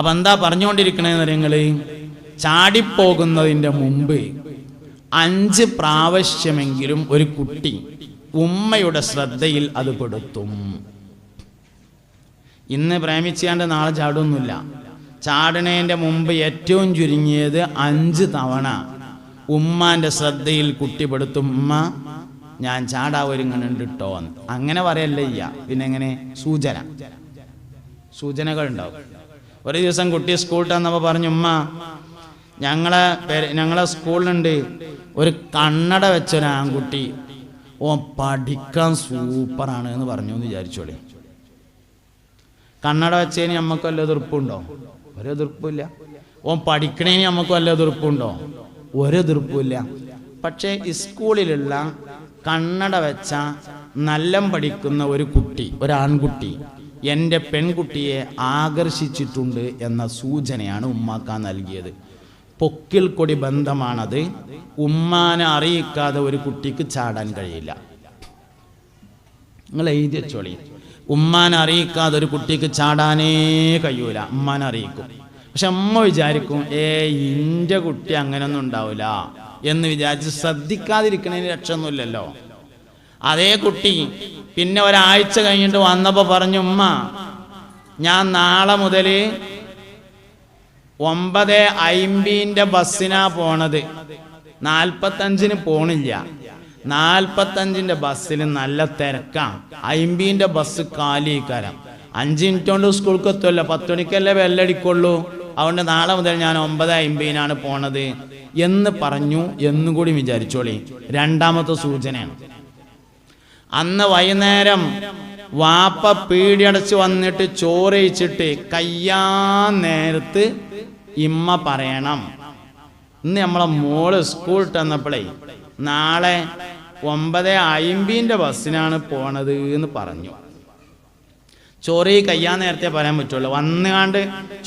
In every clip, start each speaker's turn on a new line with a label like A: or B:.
A: അപ്പം എന്താ പറഞ്ഞുകൊണ്ടിരിക്കണേന്ന് നിങ്ങൾ ചാടിപ്പോകുന്നതിൻ്റെ മുമ്പ് 5 പ്രാവശ്യമെങ്കിലും ഒരു കുട്ടി ഉമ്മയുടെ ശ്രദ്ധയിൽ അത് പെടുത്തും. ഇന്ന് പ്രേമിച്ചാണ്ട് നാളെ ചാടൊന്നുമില്ല. ചാടണേൻ്റെ മുമ്പ് ഏറ്റവും ചുരുങ്ങിയത് 5 തവണ ഉമ്മാൻ്റെ ശ്രദ്ധയിൽ കുട്ടി പെടുത്തും. ഉമ്മ ഞാൻ ചാടാവൊരുങ്ങണുണ്ട് കേട്ടോ എന്ന്. അങ്ങനെ പറയല്ലേ പിന്നെ എങ്ങനെ സൂചനകൾ ഉണ്ടാവും. ഒരു ദിവസം കുട്ടി സ്കൂളിൽ വന്നപ്പോൾ പറഞ്ഞു, ഉമ്മ ഞങ്ങളെ സ്കൂളിലുണ്ട് ഒരു കണ്ണട വെച്ചൊരു ആൺകുട്ടി, ഓ പഠിക്കാൻ സൂപ്പറാണ് എന്ന് പറഞ്ഞു എന്ന് വിചാരിച്ചോളി. കണ്ണട വെച്ചതിന് നമുക്ക് വല്ല എതിർപ്പുണ്ടോ? ഒരു എതിർപ്പില്ല. ഓൻ പഠിക്കണേന് നമുക്ക് വല്ല എതിർപ്പുണ്ടോ? ഒരു എതിർപ്പില്ല. പക്ഷേ സ്കൂളിലുള്ള കണ്ണട വെച്ച നല്ല പഠിക്കുന്ന ഒരു കുട്ടി, ഒരു ആൺകുട്ടി എൻ്റെ പെൺകുട്ടിയെ ആകർഷിച്ചിട്ടുണ്ട് എന്ന സൂചനയാണ് ഉമ്മാക്കാൻ നൽകിയത്. പൊക്കിൽ കൊടി ബന്ധമാണത്. ഉമ്മാനെ അറിയിക്കാതെ ഒരു കുട്ടിക്ക് ചാടാൻ കഴിയില്ല. നിങ്ങൾ എഴുതി വെച്ചോളി, ഉമ്മാനെ അറിയിക്കാതെ ഒരു കുട്ടിക്ക് ചാടാനേ കഴിയൂല. ഉമ്മാനെ അറിയിക്കും. പക്ഷെ അമ്മ വിചാരിക്കും ഇൻ്റെ കുട്ടി അങ്ങനെയൊന്നും ഉണ്ടാവില്ല എന്ന് വിചാരിച്ച് ശ്രദ്ധിക്കാതിരിക്കണതിന് രക്ഷയൊന്നുമില്ലല്ലോ. അതേ കുട്ടി പിന്നെ ഒരാഴ്ച കഴിഞ്ഞിട്ട് വന്നപ്പോൾ പറഞ്ഞു, ഉമ്മ ഞാൻ നാളെ മുതൽ 9:50 ബസ്സിനാ പോണത്, 45 പോണില്ല. 45 ബസ്സിൽ നല്ല തിരക്കാം, 50 ബസ് കാലിക്കാരം. 5 മിനിറ്റ് കൊണ്ട് സ്കൂൾക്ക് എത്തുമല്ലോ, 10 മണിക്കല്ലേ ബെല്ലടിക്കുള്ളൂ. അതുകൊണ്ട് നാളെ മുതൽ ഞാൻ 9:50 പോണത് എന്ന് പറഞ്ഞു എന്നും കൂടി വിചാരിച്ചോളി. രണ്ടാമത്തെ സൂചനയാണ്. അന്ന് വൈകുന്നേരം വാപ്പ പീടിയടച്ച് വന്നിട്ട് ചോറയിച്ചിട്ട് കയ്യാൻ നേരത്ത് ഇമ്മ പറയണം, ഇന്ന് നമ്മളെ മോള് സ്കൂൾ തന്നപ്പോഴേ നാളെ 9:50 ബസ്സിനാണ് പോണത് എന്ന് പറഞ്ഞു. ചോറ് കയ്യാൻ നേരത്തെ പറയാൻ പറ്റുള്ളൂ. വന്നുകാണ്ട്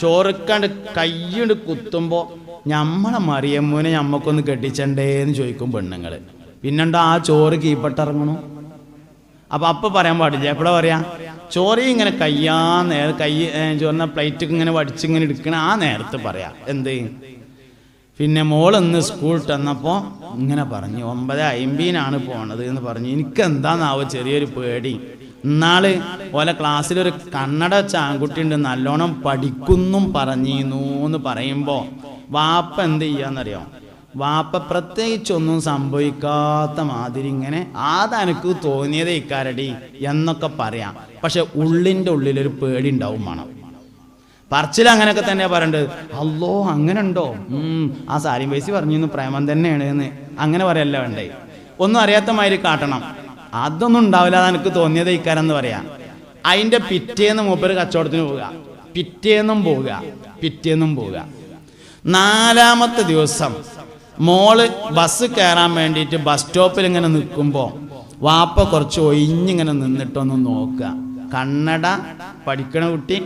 A: ചോറുക്കാണ്ട് കയ്യുണ്ട് കുത്തുമ്പോൾ നമ്മളെ മറിയമ്മൂനെ ഞമ്മക്കൊന്ന് കെട്ടിച്ചണ്ടേന്ന് ചോദിക്കും പെണ്ണുങ്ങൾ. പിന്നെണ്ടോ ആ ചോറ് കീപ്പട്ടിറങ്ങണു. അപ്പം പറയാൻ പാടില്ല. എപ്പോഴാ പറയാ? ചോറി ഇങ്ങനെ കയ്യാൻ നേരം ചോറിന പ്ലേറ്റ് ഇങ്ങനെ വടിച്ചിങ്ങനെ എടുക്കണ ആ നേരത്ത് പറയാം. എന്ത്? പിന്നെ മോളൊന്ന് സ്കൂൾ തന്നപ്പോൾ ഇങ്ങനെ പറഞ്ഞു 9:50 പോണത് എന്ന് പറഞ്ഞു. എനിക്കെന്താന്നാവോ ചെറിയൊരു പേടി. ഇന്നാള് ഓലെ ക്ലാസ്സിലൊരു കണ്ണട വെച്ച ആൺകുട്ടി ഉണ്ട്, നല്ലോണം പഠിക്കുന്നും പറഞ്ഞിരുന്നു എന്ന് പറയുമ്പോൾ വാപ്പ എന്ത് ചെയ്യാന്നറിയോ? വാപ്പ പ്രത്യേകിച്ചൊന്നും സംഭവിക്കാത്ത മാതിരി ഇങ്ങനെ അതെനിക്ക് തോന്നിയതേ ഇക്കാരടി എന്നൊക്കെ പറയാം. പക്ഷെ ഉള്ളിൻ്റെ ഉള്ളിലൊരു പേടി ഉണ്ടാവും വേണം. പറച്ചിൽ അങ്ങനെയൊക്കെ തന്നെ പറയണ്ടത്. അല്ലോ അങ്ങനെ ഉണ്ടോ? ആ സാരി പൈസ പറഞ്ഞിരുന്നു പ്രേമം തന്നെയാണ് എന്ന് അങ്ങനെ പറയല്ല വേണ്ടേ. ഒന്നും അറിയാത്ത മാതിരി കാട്ടണം. അതൊന്നും ഉണ്ടാവില്ല, അതെനിക്ക് തോന്നിയതേ ഇക്കാരെന്ന് പറയാം. അതിൻ്റെ പിറ്റേന്ന് മൂപ്പര് കച്ചവടത്തിന് പോവുക, പിറ്റേന്നും പോവുക. 4ാമത്തെ ദിവസം മോള് ബസ് കയറാൻ വേണ്ടിയിട്ട് ബസ് സ്റ്റോപ്പിൽ ഇങ്ങനെ നിൽക്കുമ്പോൾ വാപ്പ കുറച്ച് ഒഴിഞ്ഞിങ്ങനെ നിന്നിട്ടൊന്ന് നോക്കുക. കണ്ണട പഠിക്കണ കുട്ടി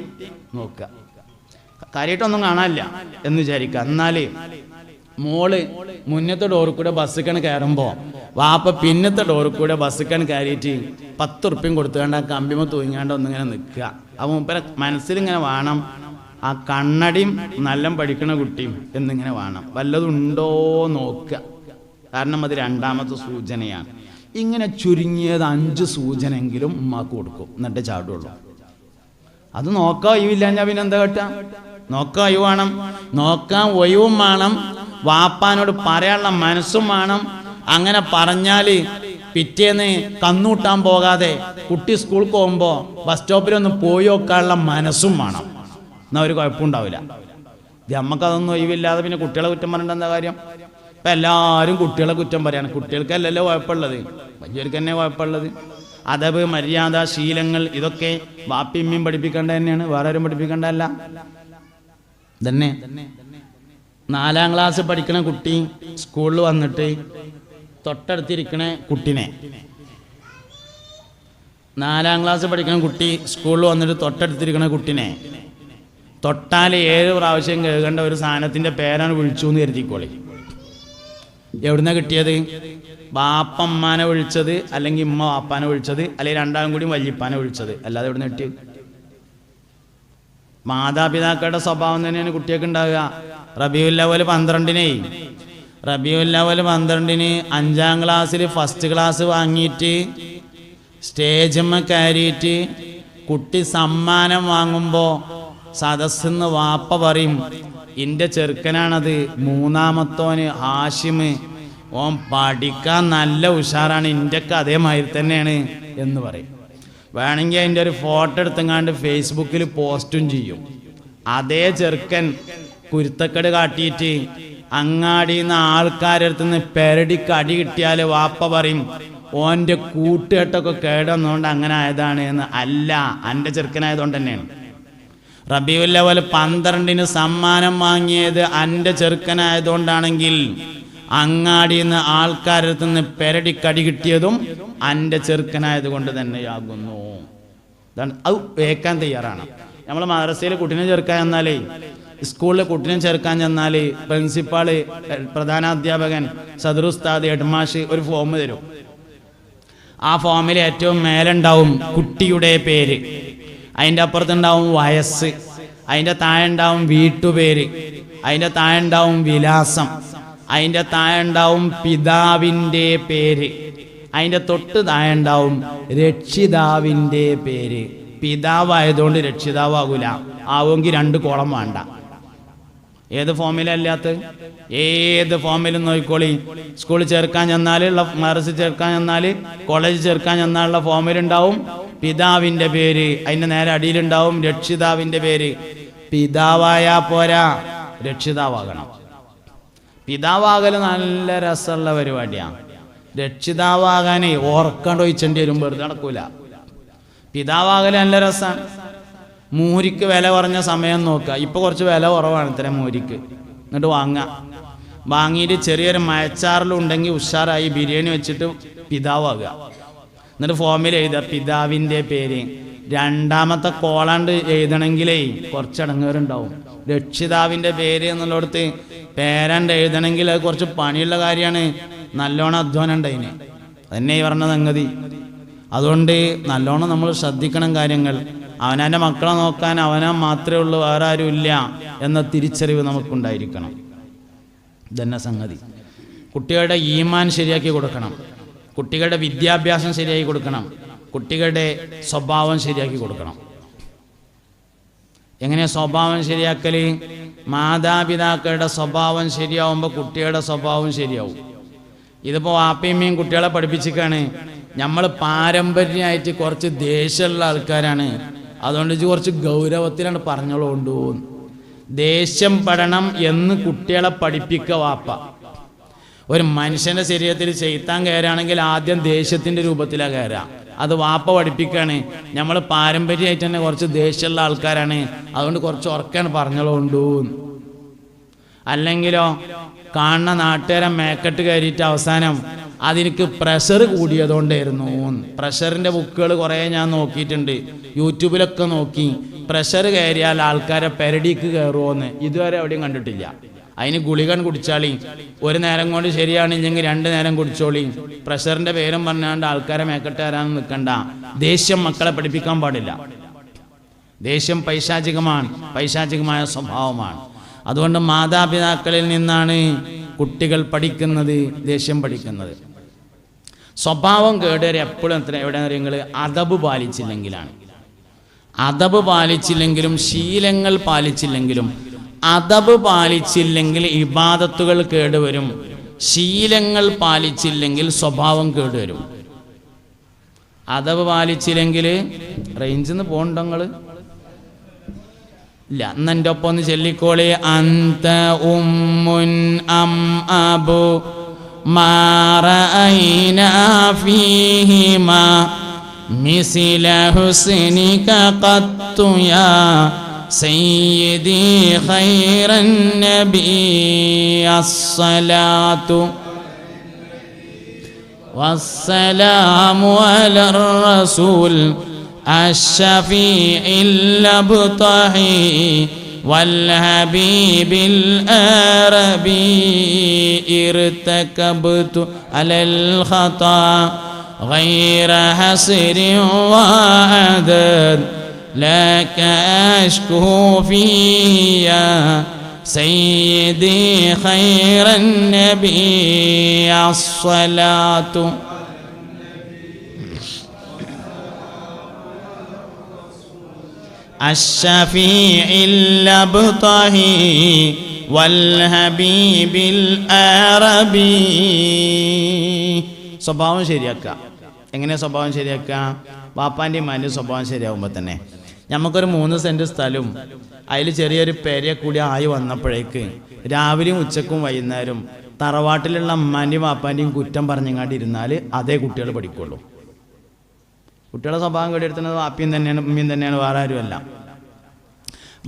A: നോക്കുക. കാര്യമായിട്ടൊന്നും കാണാനില്ല എന്ന് വിചാരിക്കുക. എന്നാൽ മോള് മുന്നത്തെ ഡോറിൽ കൂടെ ബസ്സിക്കണ് കയറുമ്പോൾ വാപ്പ പിന്നത്തെ ഡോറിൽ കൂടെ ബസ്സിക്കണ് കയറിയിട്ട് 10 ഉറുപ്പ്യം കൊടുത്തുകൊണ്ട് ആ കമ്പിമ തൂങ്ങിക്കാണ്ട് ഒന്നിങ്ങനെ നിൽക്കുക. അപ്പം മൂപ്പരെ മനസ്സിലിങ്ങനെ വേണം ആ കണ്ണടിയും നല്ല പഠിക്കണ കുട്ടിയും എന്നിങ്ങനെ വേണം. വല്ലതുണ്ടോ നോക്കുക. കാരണം അത് 2ാമത്തെ സൂചനയാണ്. ഇങ്ങനെ ചുരുങ്ങിയത് 5 സൂചനയെങ്കിലും ഉമ്മാക്ക് കൊടുക്കും, എന്നിട്ട് ചാടുള്ളൂ. അത് നോക്കാൻ ഒഴിവില്ല. ഞാൻ പിന്നെ എന്താ കേട്ടാ? നോക്കാൻ ഒഴിവ് വേണം, നോക്കാൻ ഒഴിവും വേണം, വാപ്പാനോട് പറയാനുള്ള മനസ്സും വേണം. അങ്ങനെ പറഞ്ഞാൽ പിറ്റേന്ന് കന്നൂട്ടാൻ പോകാതെ കുട്ടി സ്കൂളിൽ പോകുമ്പോൾ ബസ് സ്റ്റോപ്പിലൊന്ന് പോയി നോക്കാനുള്ള മനസ്സും വേണം. എന്നാൽ ഒരു കുഴപ്പമുണ്ടാവില്ല. നമുക്കതൊന്നും ഒഴിവില്ലാതെ പിന്നെ കുട്ടികളെ കുറ്റം പറഞ്ഞിട്ട് എന്താ കാര്യം? ഇപ്പം എല്ലാവരും കുട്ടികളെ കുറ്റം പറയാണ്. കുട്ടികൾക്കല്ലല്ലോ കുഴപ്പമുള്ളത്, വലിയവർക്ക് തന്നെ കുഴപ്പമുള്ളത്. അദബ്, മര്യാദ, ശീലങ്ങൾ ഇതൊക്കെ വാപ്പിയമ്മയും പഠിപ്പിക്കേണ്ട തന്നെയാണ്, വേറെ ആരും പഠിപ്പിക്കേണ്ടതല്ല. തന്നെ 4ാം ക്ലാസ് പഠിക്കണ കുട്ടി സ്കൂളിൽ വന്നിട്ട് തൊട്ടടുത്തിരിക്കണ കുട്ടിനെ 4ാം ക്ലാസ് പഠിക്കുന്ന കുട്ടി സ്കൂളിൽ വന്നിട്ട് തൊട്ടടുത്തിരിക്കണ കുട്ടിനെ തൊട്ടാൽ 7 പ്രാവശ്യം കേൾക്കേണ്ട ഒരു സാധനത്തിൻ്റെ പേരാണ് വിളിച്ചു എന്ന് കരുതിക്കോളി. എവിടുന്ന കിട്ടിയത്? വാപ്പമ്മാനെ വിളിച്ചത്, അല്ലെങ്കിൽ ഉമ്മ വാപ്പാനെ വിളിച്ചത്, അല്ലെങ്കിൽ 2ആളും കൂടി വല്യപ്പാനെ വിളിച്ചത്. അല്ലാതെ എവിടുന്ന് കിട്ടിയത്? മാതാപിതാക്കളുടെ സ്വഭാവം തന്നെയാണ് കുട്ടിയൊക്കെ ഉണ്ടാവുക. റബീഉൽ അവ്വൽ 12-ന് 5ാം ക്ലാസ്സിൽ ഫസ്റ്റ് ക്ലാസ് വാങ്ങിയിട്ട് സ്റ്റേജിന്മ കയറിയിട്ട് കുട്ടി സമ്മാനം വാങ്ങുമ്പോൾ സദസ്സിന്ന് വാപ്പ പറയും, എൻ്റെ ചെറുക്കനാണത്, 3ാമത്തോന് ഹാഷിമ്, ഓൻ പഠിക്കാൻ നല്ല ഉഷാറാണ്, എൻ്റെയൊക്കെ അതേമാതിരി തന്നെയാണ് എന്ന് പറയും. വേണമെങ്കിൽ അതിൻ്റെ ഒരു ഫോട്ടോ എടുത്തെങ്ങാണ്ട് ഫേസ്ബുക്കിൽ പോസ്റ്റും ചെയ്യും. അതേ ചെറുക്കൻ കുരുത്തക്കേട് കാട്ടിയിട്ട് അങ്ങാടിയിൽ നിന്ന് ആൾക്കാരടുത്ത് നിന്ന് പെരടിക്ക് അടി കിട്ടിയാൽ വാപ്പ പറയും, ഓൻ്റെ കൂട്ടുകെട്ടൊക്കെ കേടുവന്നുകൊണ്ട് അങ്ങനെ ആയതാണ് എന്ന്. അല്ല, എൻ്റെ ചെറുക്കനായതുകൊണ്ട് തന്നെയാണ്. റബീഉൽ അവ്വൽ 12-ന് സമ്മാനം വാങ്ങിയത് എൻ്റെ ചെറുക്കനായതുകൊണ്ടാണെങ്കിൽ അങ്ങാടിയിൽ നിന്ന് ആൾക്കാരടുത്ത് നിന്ന് പെരടിക്കടി കിട്ടിയതും എൻ്റെ ചെറുക്കനായത് കൊണ്ട് തന്നെയാകുന്നു. അത് വേക്കാൻ തയ്യാറാണ്. നമ്മൾ മദ്രസയിൽ കുട്ടീനെ ചേർക്കാൻ ചെന്നാലേ, സ്കൂളിൽ കുട്ടീനെ ചേർക്കാൻ ചെന്നാൽ പ്രിൻസിപ്പാള്, പ്രധാനാധ്യാപകൻ, സദറുസ്താദ്, ഹെഡ്മാഷ് ഒരു ഫോം തരും. ആ ഫോമിൽ ഏറ്റവും മേലുണ്ടാവും കുട്ടിയുടെ പേര്, അതിൻ്റെ അപ്പുറത്തുണ്ടാവും വയസ്സ്, അതിൻ്റെ താഴെ ഉണ്ടാവും വീട്ടുപേര്, അതിൻ്റെ താഴെ ഉണ്ടാവും വിലാസം, അതിൻ്റെ താഴെ ഉണ്ടാവും പിതാവിൻ്റെ പേര്, അതിൻ്റെ തൊട്ട് താഴെ ഉണ്ടാവും രക്ഷിതാവിൻ്റെ പേര്. പിതാവായതുകൊണ്ട് രക്ഷിതാവാകൂല, ആവുമെങ്കിൽ 2 കോളം വേണ്ട. ഏത് ഫോമിലല്ലാത്ത ഏത് ഫോമിലും നോക്കിക്കോളി. സ്കൂളിൽ ചേർക്കാൻ ചെന്നാൽ, മദ്രസയിൽ ചേർക്കാൻ ചെന്നാൽ, കോളേജിൽ ചേർക്കാൻ ചെന്നാലുള്ള ഫോമിലുണ്ടാവും പിതാവിൻ്റെ പേര്, അതിൻ്റെ നേരെ അടിയിലുണ്ടാവും രക്ഷിതാവിൻ്റെ പേര്. പിതാവായാൽ പോരാ, രക്ഷിതാവാകണം. പിതാവാകൽ നല്ല രസമുള്ള പരിപാടിയാണ്. രക്ഷിതാവാകാനേ ഓർക്കണ്ട് ഒഴിച്ചേണ്ടി വരും, വെറുതെ നടക്കൂല. പിതാവാകൽ നല്ല രസമാണ്. മൂരിക്ക് വില കുറഞ്ഞ സമയം നോക്കുക. ഇപ്പോൾ കുറച്ച് വില കുറവാണ് ഇത്തരം മൂരിക്ക്. എന്നിട്ട് വാങ്ങിയിട്ട് ചെറിയൊരു മയച്ചാറിലുണ്ടെങ്കിൽ ഉഷാറായി ബിരിയാണി വെച്ചിട്ട് പിതാവാകുക. എന്നിട്ട് ഫോമിൽ എഴുതുക പിതാവിൻ്റെ പേര്. 2ാമത്തെ കോളാണ്ട് എഴുതണമെങ്കിലേ കുറച്ചടങ്ങേറുണ്ടാവും. രക്ഷിതാവിൻ്റെ പേര് എന്നുള്ളിടത്ത് പേരണ്ട് എഴുതണമെങ്കിൽ അത് കുറച്ച് പണിയുള്ള കാര്യമാണ്. നല്ലോണം അധ്വാനം ഉണ്ടായിന്, അതന്നെ ഈ പറഞ്ഞ സംഗതി. അതുകൊണ്ട് നല്ലോണം നമ്മൾ ശ്രദ്ധിക്കണം കാര്യങ്ങൾ. അവനവൻ്റെ മക്കളെ നോക്കാൻ അവനാ മാത്രമേ ഉള്ളൂ, വേറെ ആരും ഇല്ല എന്ന തിരിച്ചറിവ് നമുക്കുണ്ടായിരിക്കണം. ഇതന്നെ സംഗതി. കുട്ടികളുടെ ഈമാൻ ശരിയാക്കി കൊടുക്കണം, കുട്ടികളുടെ വിദ്യാഭ്യാസം ശരിയാക്കി കൊടുക്കണം, കുട്ടികളുടെ സ്വഭാവം ശരിയാക്കി കൊടുക്കണം. എങ്ങനെ സ്വഭാവം ശരിയാക്കൽ? മാതാപിതാക്കളുടെ സ്വഭാവം ശരിയാവുമ്പോൾ കുട്ടികളുടെ സ്വഭാവം ശരിയാവും. ഇതിപ്പോൾ വാപ്പയമ്മയും കുട്ടികളെ പഠിപ്പിച്ചിക്കാണ്. നമ്മൾ പാരമ്പര്യമായിട്ട് കുറച്ച് ദേഷ്യമുള്ള ആൾക്കാരാണ്, അതുകൊണ്ട് കുറച്ച് ഗൗരവത്തിലാണ് പറഞ്ഞോളൂണ്ടു. ദേഷ്യം പെടണം എന്ന് കുട്ടികളെ പഠിപ്പിക്കുക വാപ്പ. ഒരു മനുഷ്യൻ്റെ ശരീരത്തിൽ ചെയ്ത്താൻ കയറുകയാണെങ്കിൽ ആദ്യം ദേഷ്യത്തിൻ്റെ രൂപത്തിലാണ് കയറുക. അത് വാപ്പ പഠിപ്പിക്കുകയാണ്. നമ്മൾ പാരമ്പര്യമായിട്ട് തന്നെ കുറച്ച് ദേഷ്യമുള്ള ആൾക്കാരാണ്, അതുകൊണ്ട് കുറച്ച് ഉറക്കാണ് പറഞ്ഞോളൂണ്ടു. അല്ലെങ്കിലോ കാണുന്ന നാട്ടുകാരെ മേക്കെട്ട് കയറിയിട്ട് അവസാനം അതിനക്ക് പ്രഷർ കൂടിയതുകൊണ്ടായിരുന്നു. പ്രഷറിൻ്റെ ബുക്കുകൾ കുറേ ഞാൻ നോക്കിയിട്ടുണ്ട്, യൂട്യൂബിലൊക്കെ നോക്കി. പ്രഷർ കയറിയാൽ ആൾക്കാരെ പെരടിക്ക് കയറുമോയെന്ന് ഇതുവരെ എവിടെയും കണ്ടിട്ടില്ല. അതിന് ഗുളികൻ കുടിച്ചാളി, ഒരു നേരം കൊണ്ട് ശരിയാണില്ലെങ്കിൽ 2 നേരം കുടിച്ചോളി. പ്രഷറിൻ്റെ പേരും പറഞ്ഞാണ്ട് ആൾക്കാരെ മേക്കെട്ട് കയറാൻ നിൽക്കണ്ട. ദേഷ്യം മക്കളെ പഠിപ്പിക്കാൻ പാടില്ല. ദേഷ്യം പൈശാചികമാണ്, പൈശാചികമായ സ്വഭാവമാണ്. അതുകൊണ്ട് മാതാപിതാക്കളിൽ നിന്നാണ് കുട്ടികൾ പഠിക്കുന്നത്, ദേഷ്യം പഠിക്കുന്നത്. സ്വഭാവം കേടുവരെ എപ്പോഴും എവിടെ നിങ്ങൾ അദബ് പാലിച്ചില്ലെങ്കിലാണ്. അദബ് പാലിച്ചില്ലെങ്കിലും ശീലങ്ങൾ പാലിച്ചില്ലെങ്കിലും, അദബ് പാലിച്ചില്ലെങ്കിൽ ഇബാദത്തുകൾ കേടുവരും, ശീലങ്ങൾ പാലിച്ചില്ലെങ്കിൽ സ്വഭാവം കേടുവരും. അദബ് പാലിച്ചില്ലെങ്കിൽ റേഞ്ചിൽ നിന്ന് പോകണ്ടോ നിങ്ങൾ? ഇല്ല, എന്നെ ഒപ്പം ഒന്ന് ചൊല്ലിക്കോളി. അന്ത ഉമ്മുൻ അം അബു മാ റഅയ്നാ ഫീഹിമാ മിസ്ല ഹുസ്നിക ഖത്തു യാ സയ്യിദി ഖൈറൻ നബി അസ്സലാത്തു വസ്സലാമു അലർ റസൂൽ الشفيع الأبطحي والحبيب الأربي ارتكبت على الخطا غير حصر وعدد لك أشكو فيا سيدي خير النبي الصلاة الشفيع الأبطحي والحبيب العربي. സ്വഭാവം ശരിയാക്കുക. എങ്ങനെ സ്വഭാവം ശരിയാക്കുക? വാപ്പാൻ്റെയും ഉമ്മാൻ്റെയും സ്വഭാവം ശരിയാകുമ്പോൾ തന്നെ നമുക്കൊരു 3 സെൻറ്റ് സ്ഥലവും അതിൽ ചെറിയൊരു പേരയെ കൂടി ആയി വന്നപ്പോഴേക്ക് രാവിലെയും ഉച്ചക്കും വൈകുന്നേരം തറവാട്ടിലുള്ള ഉമ്മാൻ്റെയും വാപ്പാൻ്റെയും കുറ്റം പറഞ്ഞങ്ങാണ്ടിരുന്നാൽ അതേ കുട്ടികൾ പഠിക്കുള്ളൂ. കുട്ടികളുടെ സ്വഭാവം കേടെടുത്തുന്നത് വാപ്പിയും തന്നെയാണ് ഉമ്മയും തന്നെയാണ്, വേറെ ആരുമല്ല.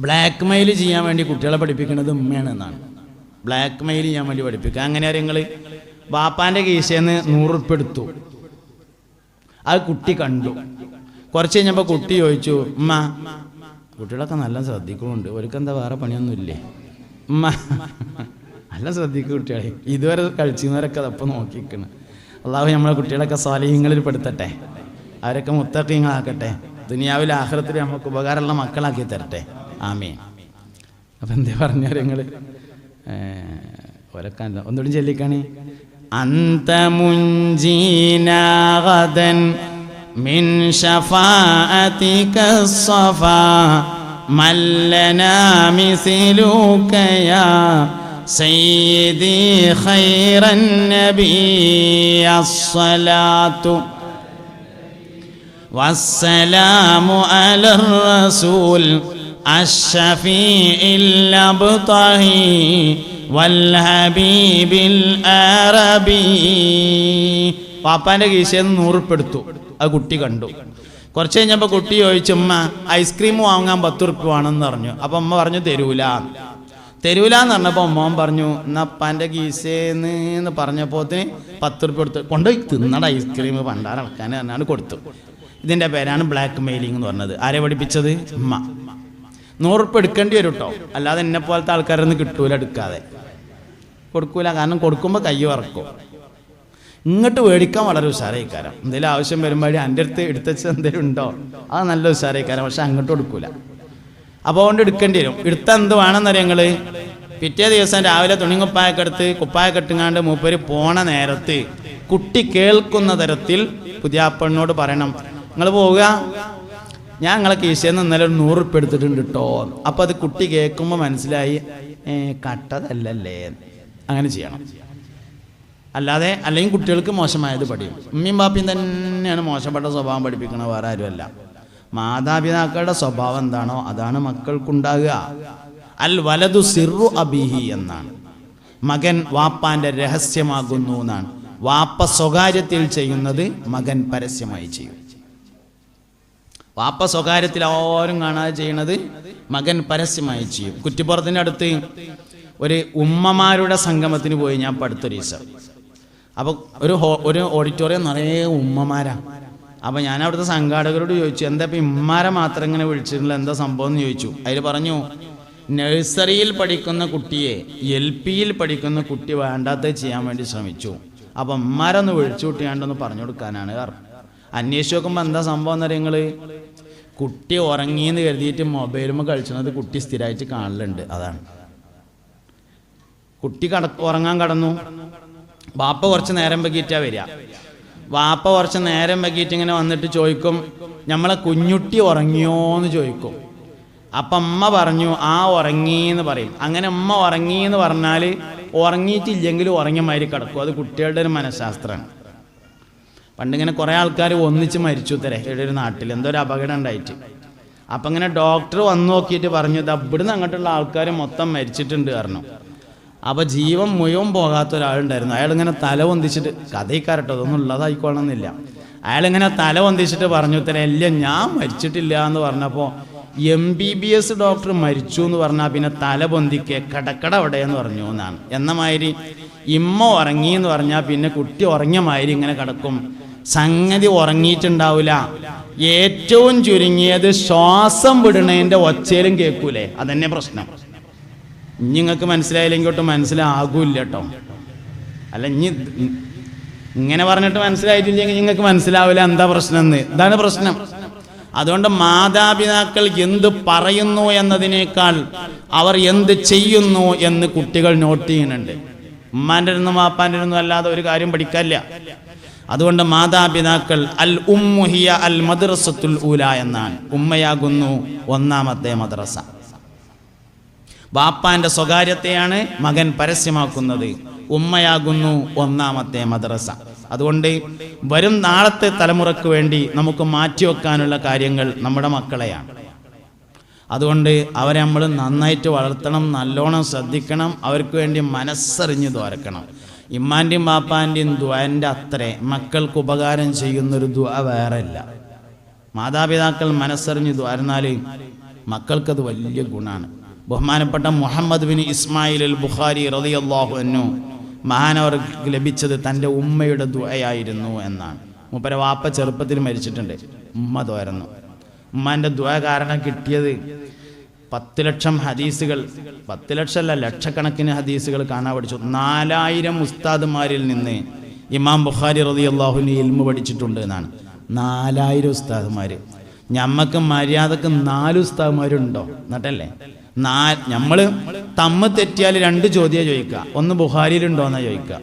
A: ബ്ലാക്ക് മെയിൽ ചെയ്യാൻ വേണ്ടി കുട്ടികളെ പഠിപ്പിക്കുന്നത് ഉമ്മയാണ് എന്നാണ്. ബ്ലാക്ക് മെയിൽ ചെയ്യാൻ വേണ്ടി പഠിപ്പിക്കുക. അങ്ങനെ നിങ്ങൾ വാപ്പാൻ്റെ കീശേന്ന് 100 ഉറുപ്പിക എടുത്തു, അത് കുട്ടി കണ്ടു. കുറച്ച് കഴിഞ്ഞപ്പോൾ കുട്ടി ചോദിച്ചു, ഉമ്മ കുട്ടികളൊക്കെ നല്ല ശ്രദ്ധിക്കുന്നുണ്ട്, അവർക്കെന്താ വേറെ പണിയൊന്നുമില്ലേ? ഉമ്മ നല്ല ശ്രദ്ധിക്കും കുട്ടികളെ, ഇതുവരെ കഴിച്ചിരുന്നവരൊക്കെ അതപ്പം നോക്കിക്കണം. അള്ളാഹു നമ്മളെ കുട്ടികളൊക്കെ സ്വാലിഹ്യങ്ങളിൽ പെടുത്തട്ടെ, അവരൊക്കെ മുത്തഖീങ്ങളാക്കട്ടെ, ദുനിയാവിൽ ആഖിറത്തിൽ നമുക്ക് ഉപകാരമുള്ള മക്കളാക്കി തരട്ടെ. ആമീൻ. അപ്പം എന്താ പറഞ്ഞാൽ നിങ്ങൾ ഒരൊക്കെ ഒന്നുകൂടി ചൊല്ലിക്കാണി. അന്ത മുൻജീനാ ഗദൻ മിൻ ശഫാഅതിക الصفا من لنا مثلك يا سيدي خير النبي الصلاة والسلام على الرسول الشفيع الأبطحي والحبيب العربي. പാപ്പാൻ്റെ കീശയിൽ 100 ഉറുപ്പിക എടുത്തു, അത് കുട്ടി കണ്ടു. കുറച്ച് കഴിഞ്ഞപ്പോൾ കുട്ടി ചോദിച്ചു, ഉമ്മ ഐസ്ക്രീം വാങ്ങാൻ 10 ഉറുപ്പിക വേണമെന്ന് പറഞ്ഞു. അപ്പം അമ്മ പറഞ്ഞു തരൂല എന്ന് പറഞ്ഞപ്പോൾ അമ്മ പറഞ്ഞു എന്നാ അപ്പാൻ്റെ കീശേന്ന് പറഞ്ഞപ്പോൾ 10 ഉറുപ്പിക കൊടുത്ത് കൊണ്ടുപോയി തിന്നട ഐസ്ക്രീം പണ്ടാറക്കാൻ പറഞ്ഞാണ് കൊടുത്തു. ഇതിൻ്റെ പേരാണ് ബ്ലാക്ക് മെയിലിംഗ് എന്ന് പറഞ്ഞത്. ആരെ പഠിപ്പിച്ചത്? ഉമ്മ. 100 ഉറുപ്പിക എടുക്കേണ്ടി വരും കേട്ടോ, അല്ലാതെ എന്നെ പോലത്തെ ആൾക്കാരൊന്നും കിട്ടൂല, എടുക്കാതെ കൊടുക്കൂല. കാരണം കൊടുക്കുമ്പോൾ കൈ വറക്കും. ഇങ്ങോട്ട് മേടിക്കാൻ വളരെ ഉഷാറായിക്കാരം. എന്തെങ്കിലും ആവശ്യം വരുമ്പോൾ എൻ്റെ അടുത്ത് എടുത്തുവെച്ച് എന്തെങ്കിലും ഉണ്ടോ, അത് നല്ല ഉഷാറായിക്കാരം. പക്ഷെ അങ്ങോട്ട് കൊടുക്കൂല. അപ്പോൾ അതുകൊണ്ട് എടുക്കേണ്ടി വരും. എടുത്താൽ എന്ത് വേണമെന്നറിയാം നിങ്ങൾ? പിറ്റേ ദിവസം രാവിലെ തുണിക്കുപ്പായൊക്കെ എടുത്ത് കുപ്പായൊക്കെ ഇട്ടുങ്ങാണ്ട് മൂപ്പര് പോണ നേരത്ത് കുട്ടി കേൾക്കുന്ന തരത്തിൽ പുതിയാപ്പണ്ണോട് പറയണം, നിങ്ങൾ പോവുക, ഞാൻ നിങ്ങളെ കീശയിൽ ഇന്നലെ 100 ഉറുപ്പിക എടുത്തിട്ടുണ്ട് കേട്ടോ. അപ്പോൾ അത് കുട്ടി കേൾക്കുമ്പോൾ മനസ്സിലായി കട്ടതല്ലല്ലേ, അങ്ങനെ ചെയ്യണം. അല്ലാതെ അല്ലെങ്കിൽ കുട്ടികൾക്ക് മോശമായത് പഠിക്കും. ഉമ്മയും ബാപ്പിയും തന്നെയാണ് മോശപ്പെട്ട സ്വഭാവം പഠിപ്പിക്കുന്നത്, വേറെ ആരുമല്ല. മാതാപിതാക്കളുടെ സ്വഭാവം എന്താണോ അതാണ് മക്കൾക്കുണ്ടാകുക. അൽ വലതു സിറു അബിഹി എന്നാണ്. മകൻ വാപ്പാന്റെ രഹസ്യമാകുന്നു എന്നാണ്. വാപ്പ സ്വകാര്യത്തിൽ ചെയ്യുന്നത് മകൻ പരസ്യമായി ചെയ്യും. വാപ്പ സ്വകാര്യത്തിൽ ആരും കാണാതെ ചെയ്യുന്നത് മകൻ പരസ്യമായി ചെയ്യും. കുറ്റിപ്പുറത്തിൻ്റെ അടുത്ത് ഒരു ഉമ്മമാരുടെ സംഗമത്തിന് പോയി ഞാൻ അടുത്തൊരു ദിവസം. അപ്പോൾ ഒരു ഓഡിറ്റോറിയം നിറയെ ഉമ്മമാരാണ്. അപ്പോൾ ഞാൻ അവിടുത്തെ സംഘാടകരോട് ചോദിച്ചു, എന്താ ഇപ്പം ഉമ്മാരെ മാത്രം ഇങ്ങനെ വിളിച്ചിട്ടുള്ള എന്താ സംഭവം എന്ന് ചോദിച്ചു. അതിൽ പറഞ്ഞു, നഴ്സറിയിൽ പഠിക്കുന്ന കുട്ടിയെ LPയിൽ പഠിക്കുന്ന കുട്ടി വേണ്ടാത്തത് ചെയ്യാൻ വേണ്ടി ശ്രമിച്ചു. അപ്പം ഉമ്മാരൊന്ന് വിളിച്ചു കൂട്ടിയാണ്ടൊന്ന് പറഞ്ഞു കൊടുക്കാനാണ്. അന്വേഷിച്ച് നോക്കുമ്പോൾ എന്താ സംഭവം എന്നറിയാം നിങ്ങൾ? കുട്ടി ഉറങ്ങിയെന്ന് കരുതിയിട്ട് മൊബൈലുമ്പോൾ കളിച്ചത് കുട്ടി സ്ഥിരമായിട്ട് കാണലുണ്ട്. അതാണ് കുട്ടി ഉറങ്ങാൻ കടന്നു. വാപ്പ കുറച്ച് നേരം വൈകിയിട്ടാണ് വരിക. വാപ്പ കുറച്ച് നേരം വൈകിയിട്ട് ഇങ്ങനെ വന്നിട്ട് ചോദിക്കും, നമ്മളെ കുഞ്ഞുട്ടി ഉറങ്ങിയോ എന്ന് ചോദിക്കും. അപ്പം അമ്മ പറഞ്ഞു ആ ഉറങ്ങിയെന്ന് പറയും. അങ്ങനെ അമ്മ ഉറങ്ങിയെന്ന് പറഞ്ഞാൽ ഉറങ്ങിയിട്ടില്ലെങ്കിലും ഉറങ്ങിയ മാതിരി കിടക്കും. അത് കുട്ടികളുടെ ഒരു മനഃശാസ്ത്രമാണ്. പണ്ടിങ്ങനെ കുറേ ആൾക്കാർ ഒന്നിച്ച് മരിച്ചു തരേ ഇവിടെ ഒരു നാട്ടിൽ എന്തോ ഒരു അപകടം ഉണ്ടായിട്ട്. അപ്പം ഇങ്ങനെ ഡോക്ടർ വന്ന് നോക്കിയിട്ട് പറഞ്ഞു, ഇവിടുന്ന് അങ്ങോട്ടുള്ള ആൾക്കാർ മൊത്തം മരിച്ചിട്ടുണ്ട് പറഞ്ഞു. അപ്പോൾ ജീവൻ മുഴുവൻ പോകാത്ത ഒരാളുണ്ടായിരുന്നു. അയാളിങ്ങനെ തല പൊന്തിച്ചിട്ട്, കഥയിക്കാരട്ടോ അതൊന്നും ഉള്ളതായിക്കോളണമെന്നില്ല, അയാളിങ്ങനെ തല പൊന്തിച്ചിട്ട് പറഞ്ഞു തരേ ഇല്ല ഞാൻ മരിച്ചിട്ടില്ല എന്ന് പറഞ്ഞപ്പോൾ MBBS ഡോക്ടർ മരിച്ചു എന്ന് പറഞ്ഞാൽ പിന്നെ തല പൊന്തിക്ക് കടക്കട അവിടെ എന്ന് പറഞ്ഞു എന്നാണ്. എന്ന മാതിരി ഇമ്മ ഉറങ്ങി എന്ന് പറഞ്ഞാൽ പിന്നെ കുട്ടി ഉറങ്ങിയ മാതിരി ഇങ്ങനെ കിടക്കും. സംഗതി ഉറങ്ങിയിട്ടുണ്ടാവില്ല. ഏറ്റവും ചുരുങ്ങിയത് ശ്വാസം വിടണേൻ്റെ ഒച്ചയിലും കേൾക്കൂലേ, അതന്നെ പ്രശ്നം. നിങ്ങൾക്ക് മനസ്സിലായില്ലെങ്കിൽ ഒട്ടും മനസ്സിലാകൂല്ല കേട്ടോ. അല്ല ഇനി ഇങ്ങനെ പറഞ്ഞിട്ട് മനസ്സിലായിട്ടില്ലെങ്കിൽ നിങ്ങൾക്ക് മനസ്സിലാവില്ല എന്താ പ്രശ്നം എന്ന്. ഇതാണ് പ്രശ്നം. അതുകൊണ്ട് മാതാപിതാക്കൾ എന്ത് പറയുന്നു എന്നതിനേക്കാൾ അവർ എന്ത് ചെയ്യുന്നു എന്ന് കുട്ടികൾ നോട്ട് ചെയ്യുന്നുണ്ട്. ഉമ്മാൻ്റെ ഇരുന്നും വാപ്പാൻ്റെ ഇരുന്നും അല്ലാതെ ഒരു കാര്യം പഠിക്കാനില്ല. അതുകൊണ്ട് മാതാപിതാക്കൾ അൽ ഉമ്മുഹിയ അൽ മദ്രസത്തുൽ ഊല എന്നാണ്. ഉമ്മയാകുന്നു ഒന്നാമത്തെ മദ്രസ. ബാപ്പാന്റെ സ്വകാര്യത്തെയാണ് മകൻ പരസ്യമാക്കുന്നത്. ഉമ്മയാകുന്നു ഒന്നാമത്തെ മദ്രസ. അതുകൊണ്ട് വരും നാളത്തെ തലമുറക്ക് വേണ്ടി നമുക്ക് മാറ്റിവെക്കാനുള്ള കാര്യങ്ങൾ നമ്മുടെ മക്കളെയാണ്. അതുകൊണ്ട് അവരെ നമ്മൾ നന്നായിട്ട് വളർത്തണം, നല്ലോണം ശ്രദ്ധിക്കണം, അവർക്ക് വേണ്ടി മനസ്സറിഞ്ഞ് ദ്വാരക്കണം. ഇമ്മാൻ്റെയും ബാപ്പാൻ്റെയും ദ്വാൻ്റെ അത്രേ മക്കൾക്ക് ഉപകാരം ചെയ്യുന്നൊരു ദ്വാ വേറെ ഇല്ല. മാതാപിതാക്കൾ മനസ്സറിഞ്ഞ് ദ്വാരുന്നാൽ മക്കൾക്കത് വലിയ ഗുണമാണ്. ബഹുമാനപ്പെട്ട മുഹമ്മദ് ബിൻ ഇസ്മായിൽ അൽ ബുഖാരി റളിയല്ലാഹു അൻഹു മഹാനവർക്ക് ലഭിച്ചത് തൻ്റെ ഉമ്മയുടെ ദുആയായിരുന്നു എന്നാണ്. മൂപ്പരെ വാപ്പ ചെറുപ്പത്തിൽ മരിച്ചിട്ടുണ്ട്, ഉമ്മ ദ്വാരുന്നു. ഉമ്മാൻ്റെ ദുആ കാരണം കിട്ടിയത് 10 ലക്ഷം ഹദീസുകൾ, 10 ലക്ഷമല്ല ലക്ഷക്കണക്കിന് ഹദീസുകൾ കാണാൻ പഠിച്ചു. 4000 ഉസ്താദുമാരിൽ നിന്ന് ഇമാം ബുഖാരി റളിയല്ലാഹു അൻഹു ഇൽമു പഠിച്ചിട്ടുണ്ട് എന്നാണ്. 4000 ഉസ്താദുമാർ. ഞമ്മക്ക് മര്യാദക്ക് 4 ഉസ്താദുമാരുണ്ടോ എന്നിട്ടല്ലേ? നമ്മൾ തമ്മ് തെറ്റിയാൽ 2 ചോദ്യം ചോദിക്കുക. ഒന്ന് ബുഖാരിയിലുണ്ടോയെന്നാണ് ചോദിക്കുക.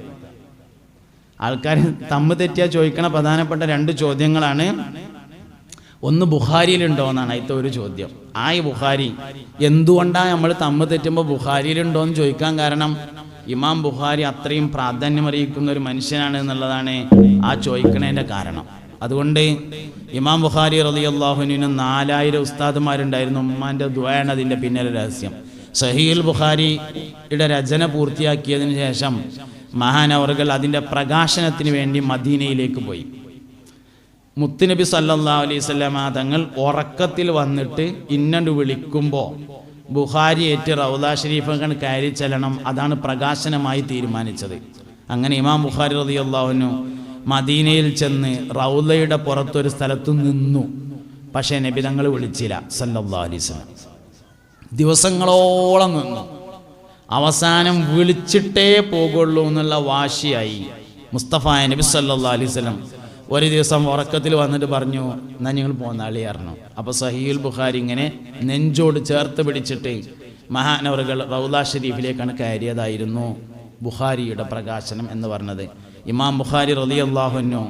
A: ആൾക്കാർ തമ്മ് തെറ്റിയാൽ ചോദിക്കണ പ്രധാനപ്പെട്ട 2 ചോദ്യങ്ങളാണ്. ഒന്ന് ബുഖാരിയിലുണ്ടോ എന്നാണ് അതിലത്തെ ഒരു ചോദ്യം. ഈ ബുഖാരി എന്തുകൊണ്ടാണ് നമ്മൾ തമ്മ് തെറ്റുമ്പോൾ ബുഖാരിയിലുണ്ടോ എന്ന് ചോദിക്കാൻ കാരണം ഇമാം ബുഖാരി അത്രയും പ്രാധാന്യമറിയിക്കുന്ന ഒരു മനുഷ്യനാണ് എന്നുള്ളതാണ് ആ ചോദിക്കണതിൻ്റെ കാരണം. അതുകൊണ്ട് ഇമാം ബുഖാരി റളിയല്ലാഹു അൻഹു 4000 ഉസ്താദുമാരുണ്ടായിരുന്നു. ഉമ്മാൻ്റെ ദുആയാണ് അതിൻ്റെ പിന്നിലെ രഹസ്യം. സഹീഹുൽ ബുഖാരിയുടെ രചന പൂർത്തിയാക്കിയതിന് ശേഷം മഹാനവറുകൾ അതിൻ്റെ പ്രകാശനത്തിന് വേണ്ടി മദീനയിലേക്ക് പോയി. മുത്തുനബി സല്ലല്ലാഹു അലൈഹി വസല്ലമ തങ്ങൾ ഉറക്കത്തിൽ വന്നിട്ട് ഇന്നണ്ട് വിളിക്കുമ്പോൾ ബുഖാരി ഏറ്റ് റൗദ ഷരീഫിൽ കയറി ചെല്ലണം. അതാണ് പ്രകാശനമായി തീരുമാനിച്ചത്. അങ്ങനെ ഇമാം ബുഖാരി റളിയല്ലാഹു അൻഹു മദീനയിൽ ചെന്ന് റൗദയുടെ പുറത്തൊരു സ്ഥലത്ത് നിന്നു. പക്ഷേ നബി തങ്ങൾ വിളിച്ചില്ല സല്ലല്ലാഹു അലൈഹി വസല്ലം. ദിവസങ്ങളോളം നിന്നു. അവസാനം വിളിച്ചിട്ടേ പോകുള്ളൂ എന്നുള്ള വാശിയായി മുസ്തഫ നബി സല്ലല്ലാഹു അലൈഹി വസല്ലം ഒരു ദിവസം ഉറക്കത്തിൽ വന്നിട്ട് പറഞ്ഞു, എന്നാൽ നിങ്ങൾ പോന്നാളി പറഞ്ഞു. അപ്പോൾ സഹീഹുൽ ബുഖാരി ഇങ്ങനെ നെഞ്ചോട് ചേർത്ത് പിടിച്ചിട്ട് മഹാനവറുകൾ റൗദ ഷരീഫിലേക്കാണ് കയറിയതായിരുന്നു ബുഖാരിയുടെ പ്രകാശനം എന്ന് പറഞ്ഞത്. ഇമാം ബുഖാരി റളിയല്ലാഹു അൻഹു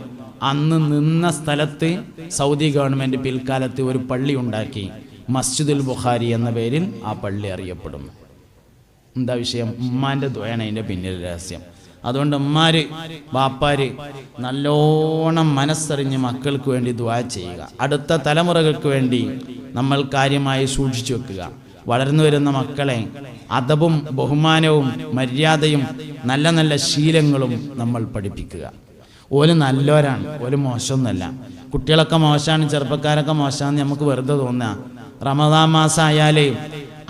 A: അന്ന് നിന്ന സ്ഥലത്ത് സൗദി ഗവൺമെൻറ് പിൽക്കാലത്ത് ഒരു പള്ളി ഉണ്ടാക്കി. മസ്ജിദുൽ ബുഖാരി എന്ന പേരിൽ ആ പള്ളി അറിയപ്പെടുന്നു. എന്താ വിഷയം? ഉമ്മാൻ്റെ ദുആയാണ് അതിൻ്റെ പിന്നിൽ രഹസ്യം. അതുകൊണ്ട് ഉമ്മാര് ബാപ്പാര് നല്ലോണം മനസ്സറിഞ്ഞ് മക്കൾക്ക് വേണ്ടി ദുആ ചെയ്യുക. അടുത്ത തലമുറകൾക്ക് വേണ്ടി നമ്മൾ കാര്യമായി സൂക്ഷിച്ചു വെക്കുക. വളർന്നു വരുന്ന മക്കളെ അദബും ബഹുമാനവും മര്യാദയും നല്ല നല്ല ശീലങ്ങളും നമ്മൾ പഠിപ്പിക്കുക. ഓല് നല്ലവരാണ്, ഓല് മോശമൊന്നുമല്ല. കുട്ടികളൊക്കെ മോശമാണ്, ചെറുപ്പക്കാരൊക്കെ മോശമാണെന്ന് നമുക്ക് വെറുതെ തോന്നുക. റമദാൻ മാസം ആയാൽ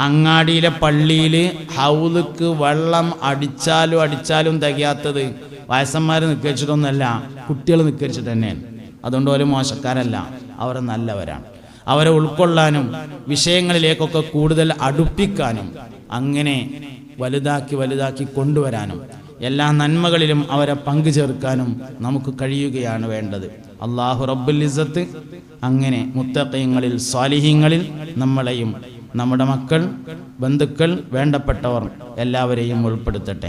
A: അങ്ങാടിയിലെ പള്ളിയിൽ ഹൗലുക്ക് വെള്ളം അടിച്ചാലും തികയാത്തത് വയസ്സന്മാർ നിൽക്കരിച്ചിട്ടൊന്നുമല്ല, കുട്ടികൾ നിൽക്കരിച്ചിട്ട് തന്നെയാണ്. അതുകൊണ്ട് ഓല് മോശക്കാരല്ല, അവർ നല്ലവരാണ്. അവരെ ഉൾക്കൊള്ളാനും വിഷയങ്ങളിലേക്കൊക്കെ കൂടുതൽ അടുപ്പിക്കാനും അങ്ങനെ വലുതാക്കി കൊണ്ടുവരാനും എല്ലാ നന്മകളിലും അവരെ പങ്കു ചേർക്കാനും നമുക്ക് കഴിയുകയാണ് വേണ്ടത്. അല്ലാഹു റബ്ബുൽ ഇസ്സത്ത് അങ്ങനെ മുത്തഖീങ്ങളിൽ സ്വാലിഹീങ്ങളിൽ നമ്മളെയും നമ്മുടെ മക്കൾ, ബന്ധുക്കൾ, വേണ്ടപ്പെട്ടവർ എല്ലാവരെയും ഉൾപ്പെടുത്തട്ടെ.